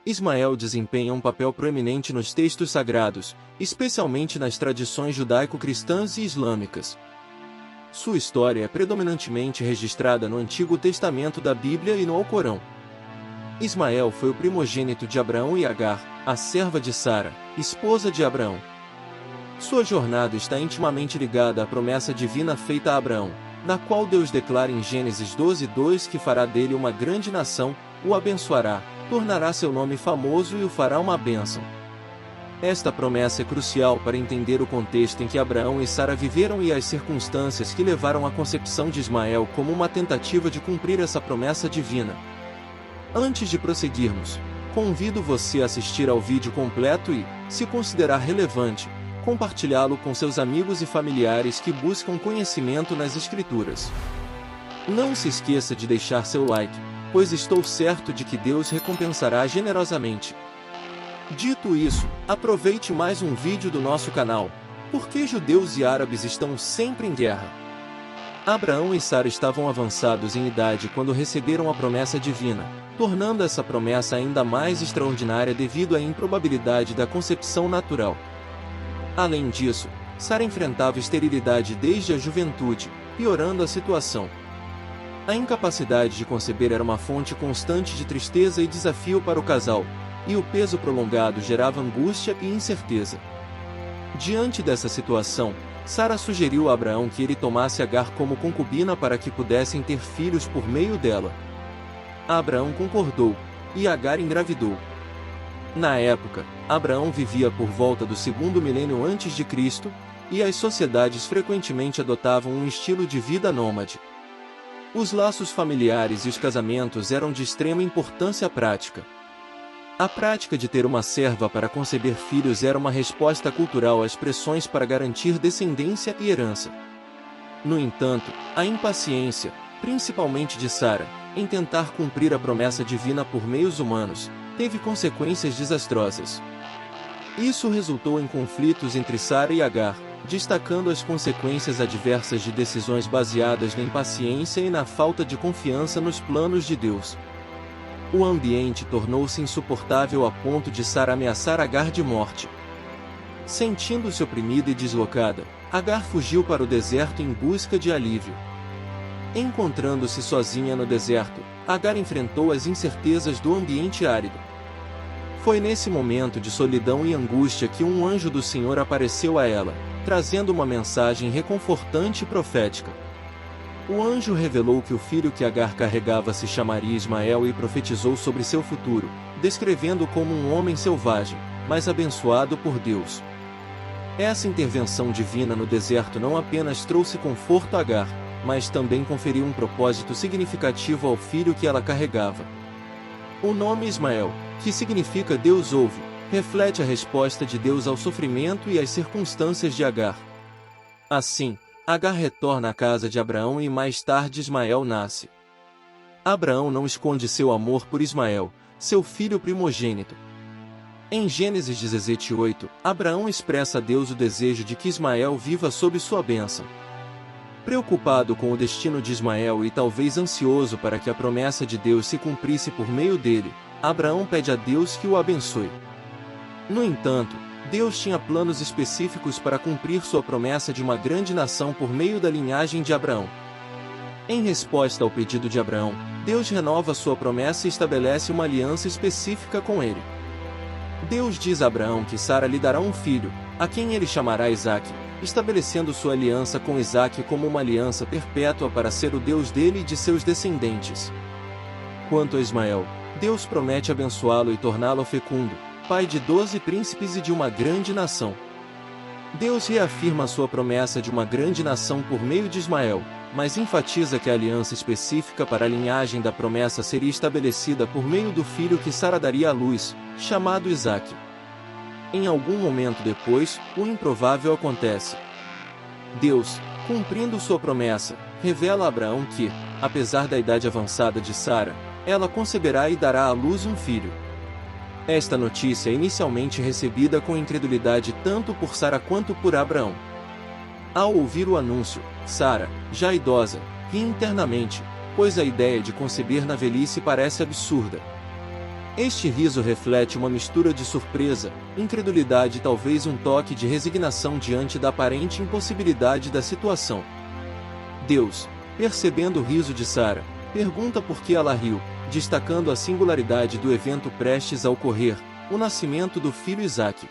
Ismael desempenha um papel proeminente nos textos sagrados, especialmente nas tradições judaico-cristãs e islâmicas. Sua história é predominantemente registrada no Antigo Testamento da Bíblia e no Alcorão. Ismael foi o primogênito de Abraão e Agar, a serva de Sara, esposa de Abraão. Sua jornada está intimamente ligada à promessa divina feita a Abraão, na qual Deus declara em Gênesis 12:2 que fará dele uma grande nação, o abençoará, tornará seu nome famoso e o fará uma bênção. Esta promessa é crucial para entender o contexto em que Abraão e Sara viveram e as circunstâncias que levaram à concepção de Ismael como uma tentativa de cumprir essa promessa divina. Antes de prosseguirmos, convido você a assistir ao vídeo completo e, se considerar relevante, compartilhá-lo com seus amigos e familiares que buscam conhecimento nas Escrituras. Não se esqueça de deixar seu like, pois estou certo de que Deus recompensará generosamente. Dito isso, aproveite mais um vídeo do nosso canal. Por que judeus e árabes estão sempre em guerra? Abraão e Sara estavam avançados em idade quando receberam a promessa divina, tornando essa promessa ainda mais extraordinária devido à improbabilidade da concepção natural. Além disso, Sara enfrentava esterilidade desde a juventude, piorando a situação. A incapacidade de conceber era uma fonte constante de tristeza e desafio para o casal, e o peso prolongado gerava angústia e incerteza. Diante dessa situação, Sara sugeriu a Abraão que ele tomasse Agar como concubina para que pudessem ter filhos por meio dela. Abraão concordou, e Agar engravidou. Na época, Abraão vivia por volta do segundo milênio antes de Cristo, e as sociedades frequentemente adotavam um estilo de vida nômade. Os laços familiares e os casamentos eram de extrema importância prática. A prática de ter uma serva para conceber filhos era uma resposta cultural às pressões para garantir descendência e herança. No entanto, a impaciência, principalmente de Sara, em tentar cumprir a promessa divina por meios humanos, teve consequências desastrosas. Isso resultou em conflitos entre Sara e Agar, destacando as consequências adversas de decisões baseadas na impaciência e na falta de confiança nos planos de Deus. O ambiente tornou-se insuportável a ponto de Sara ameaçar Agar de morte. Sentindo-se oprimida e deslocada, Agar fugiu para o deserto em busca de alívio. Encontrando-se sozinha no deserto, Agar enfrentou as incertezas do ambiente árido. Foi nesse momento de solidão e angústia que um anjo do Senhor apareceu a ela, trazendo uma mensagem reconfortante e profética. O anjo revelou que o filho que Agar carregava se chamaria Ismael e profetizou sobre seu futuro, descrevendo-o como um homem selvagem, mas abençoado por Deus. Essa intervenção divina no deserto não apenas trouxe conforto a Agar, mas também conferiu um propósito significativo ao filho que ela carregava. O nome Ismael, que significa Deus ouve, reflete a resposta de Deus ao sofrimento e às circunstâncias de Agar. Assim, Agar retorna à casa de Abraão e mais tarde Ismael nasce. Abraão não esconde seu amor por Ismael, seu filho primogênito. Em Gênesis 17:8, Abraão expressa a Deus o desejo de que Ismael viva sob sua bênção. Preocupado com o destino de Ismael e talvez ansioso para que a promessa de Deus se cumprisse por meio dele, Abraão pede a Deus que o abençoe. No entanto, Deus tinha planos específicos para cumprir sua promessa de uma grande nação por meio da linhagem de Abraão. Em resposta ao pedido de Abraão, Deus renova sua promessa e estabelece uma aliança específica com ele. Deus diz a Abraão que Sara lhe dará um filho, a quem ele chamará Isaque, estabelecendo sua aliança com Isaque como uma aliança perpétua para ser o Deus dele e de seus descendentes. Quanto a Ismael, Deus promete abençoá-lo e torná-lo fecundo, pai de 12 príncipes e de uma grande nação. Deus reafirma sua promessa de uma grande nação por meio de Ismael, mas enfatiza que a aliança específica para a linhagem da promessa seria estabelecida por meio do filho que Sara daria à luz, chamado Isaque. Em algum momento depois, o improvável acontece. Deus, cumprindo sua promessa, revela a Abraão que, apesar da idade avançada de Sara, ela conceberá e dará à luz um filho. Esta notícia é inicialmente recebida com incredulidade tanto por Sara quanto por Abraão. Ao ouvir o anúncio, Sara, já idosa, ri internamente, pois a ideia de conceber na velhice parece absurda. Este riso reflete uma mistura de surpresa, incredulidade e talvez um toque de resignação diante da aparente impossibilidade da situação. Deus, percebendo o riso de Sara, pergunta por que ela riu, destacando a singularidade do evento prestes a ocorrer, o nascimento do filho Isaque.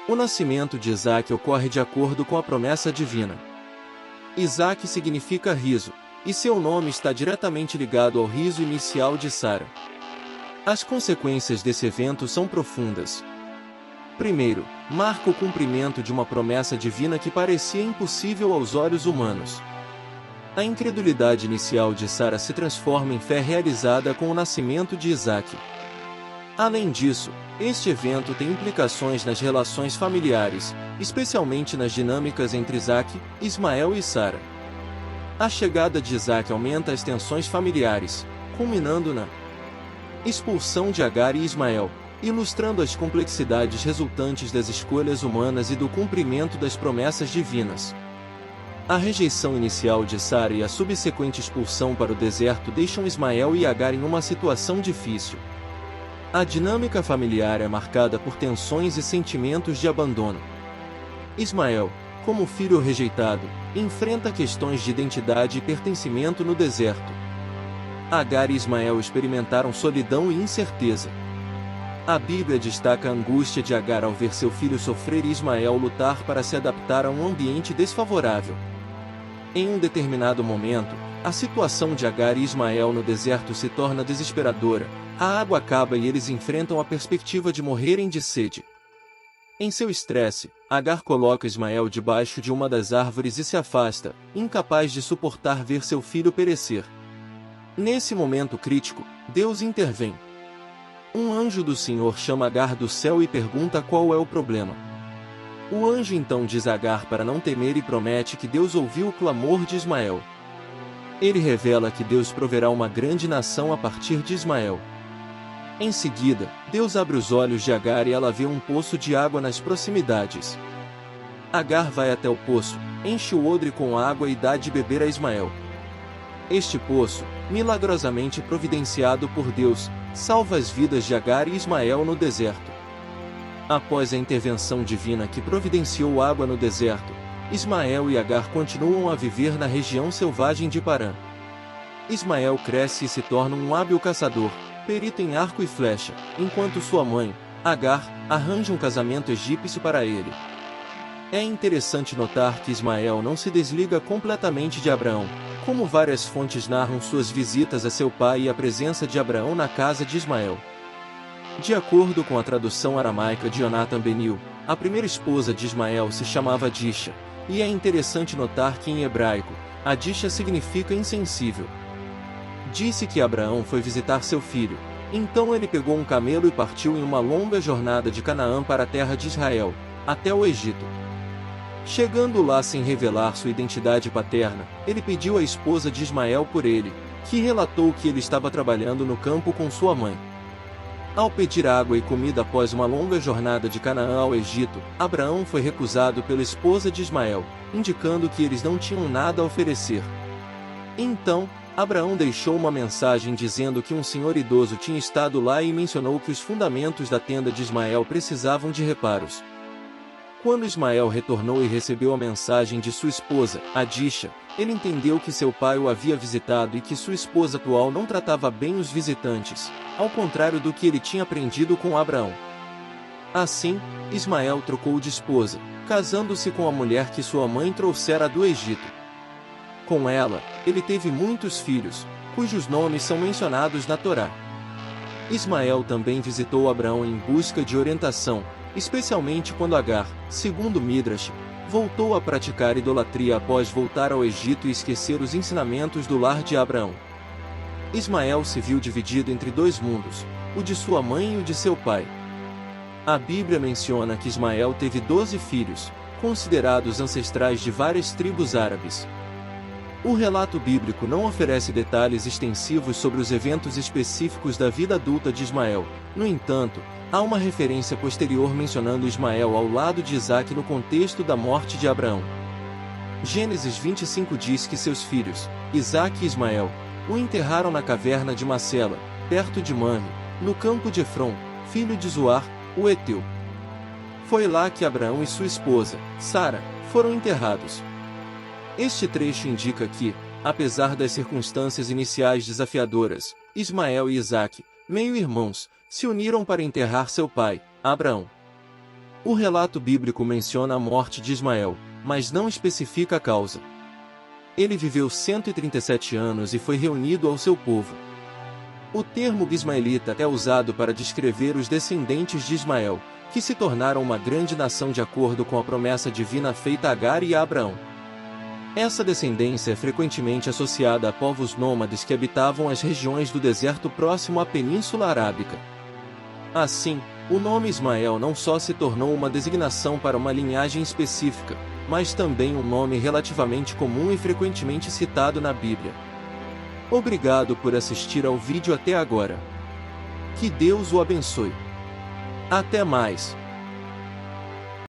O nascimento de Isaque ocorre de acordo com a promessa divina. Isaque significa riso, e seu nome está diretamente ligado ao riso inicial de Sara. As consequências desse evento são profundas. Primeiro, marca o cumprimento de uma promessa divina que parecia impossível aos olhos humanos. A incredulidade inicial de Sara se transforma em fé realizada com o nascimento de Isaque. Além disso, este evento tem implicações nas relações familiares, especialmente nas dinâmicas entre Isaque, Ismael e Sara. A chegada de Isaque aumenta as tensões familiares, culminando na expulsão de Agar e Ismael, ilustrando as complexidades resultantes das escolhas humanas e do cumprimento das promessas divinas. A rejeição inicial de Sara e a subsequente expulsão para o deserto deixam Ismael e Agar em uma situação difícil. A dinâmica familiar é marcada por tensões e sentimentos de abandono. Ismael, como filho rejeitado, enfrenta questões de identidade e pertencimento no deserto. Agar e Ismael experimentaram solidão e incerteza. A Bíblia destaca a angústia de Agar ao ver seu filho sofrer e Ismael lutar para se adaptar a um ambiente desfavorável. Em um determinado momento, a situação de Agar e Ismael no deserto se torna desesperadora, a água acaba e eles enfrentam a perspectiva de morrerem de sede. Em seu estresse, Agar coloca Ismael debaixo de uma das árvores e se afasta, incapaz de suportar ver seu filho perecer. Nesse momento crítico, Deus intervém. Um anjo do Senhor chama Agar do céu e pergunta qual é o problema. O anjo então diz a Agar para não temer e promete que Deus ouviu o clamor de Ismael. Ele revela que Deus proverá uma grande nação a partir de Ismael. Em seguida, Deus abre os olhos de Agar e ela vê um poço de água nas proximidades. Agar vai até o poço, enche o odre com água e dá de beber a Ismael. Este poço, milagrosamente providenciado por Deus, salva as vidas de Agar e Ismael no deserto. Após a intervenção divina que providenciou água no deserto, Ismael e Agar continuam a viver na região selvagem de Parã. Ismael cresce e se torna um hábil caçador, perito em arco e flecha, enquanto sua mãe, Agar, arranja um casamento egípcio para ele. É interessante notar que Ismael não se desliga completamente de Abraão, como várias fontes narram suas visitas a seu pai e a presença de Abraão na casa de Ismael. De acordo com a tradução aramaica de Jonathan Benil, a primeira esposa de Ismael se chamava Disha, e é interessante notar que em hebraico, Adisha significa insensível. Disse que Abraão foi visitar seu filho, então ele pegou um camelo e partiu em uma longa jornada de Canaã para a terra de Israel, até o Egito. Chegando lá sem revelar sua identidade paterna, ele pediu a esposa de Ismael por ele, que relatou que ele estava trabalhando no campo com sua mãe. Ao pedir água e comida após uma longa jornada de Canaã ao Egito, Abraão foi recusado pela esposa de Ismael, indicando que eles não tinham nada a oferecer. Então, Abraão deixou uma mensagem dizendo que um senhor idoso tinha estado lá e mencionou que os fundamentos da tenda de Ismael precisavam de reparos. Quando Ismael retornou e recebeu a mensagem de sua esposa, Adisha, ele entendeu que seu pai o havia visitado e que sua esposa atual não tratava bem os visitantes, ao contrário do que ele tinha aprendido com Abraão. Assim, Ismael trocou de esposa, casando-se com a mulher que sua mãe trouxera do Egito. Com ela, ele teve muitos filhos, cujos nomes são mencionados na Torá. Ismael também visitou Abraão em busca de orientação, especialmente quando Agar, segundo Midrash, voltou a praticar idolatria após voltar ao Egito e esquecer os ensinamentos do lar de Abraão. Ismael se viu dividido entre dois mundos, o de sua mãe e o de seu pai. A Bíblia menciona que Ismael teve 12 filhos, considerados ancestrais de várias tribos árabes. O relato bíblico não oferece detalhes extensivos sobre os eventos específicos da vida adulta de Ismael. No entanto, há uma referência posterior mencionando Ismael ao lado de Isaque no contexto da morte de Abraão. Gênesis 25 diz que seus filhos, Isaque e Ismael, o enterraram na caverna de Macela, perto de Mamre, no campo de Efron, filho de Zoar, o Eteu. Foi lá que Abraão e sua esposa, Sara, foram enterrados. Este trecho indica que, apesar das circunstâncias iniciais desafiadoras, Ismael e Isaque, meio-irmãos, se uniram para enterrar seu pai, Abraão. O relato bíblico menciona a morte de Ismael, mas não especifica a causa. Ele viveu 137 anos e foi reunido ao seu povo. O termo bismaelita é usado para descrever os descendentes de Ismael, que se tornaram uma grande nação de acordo com a promessa divina feita a Agar e a Abraão. Essa descendência é frequentemente associada a povos nômades que habitavam as regiões do deserto próximo à Península Arábica. Assim, o nome Ismael não só se tornou uma designação para uma linhagem específica, mas também um nome relativamente comum e frequentemente citado na Bíblia. Obrigado por assistir ao vídeo até agora. Que Deus o abençoe. Até mais!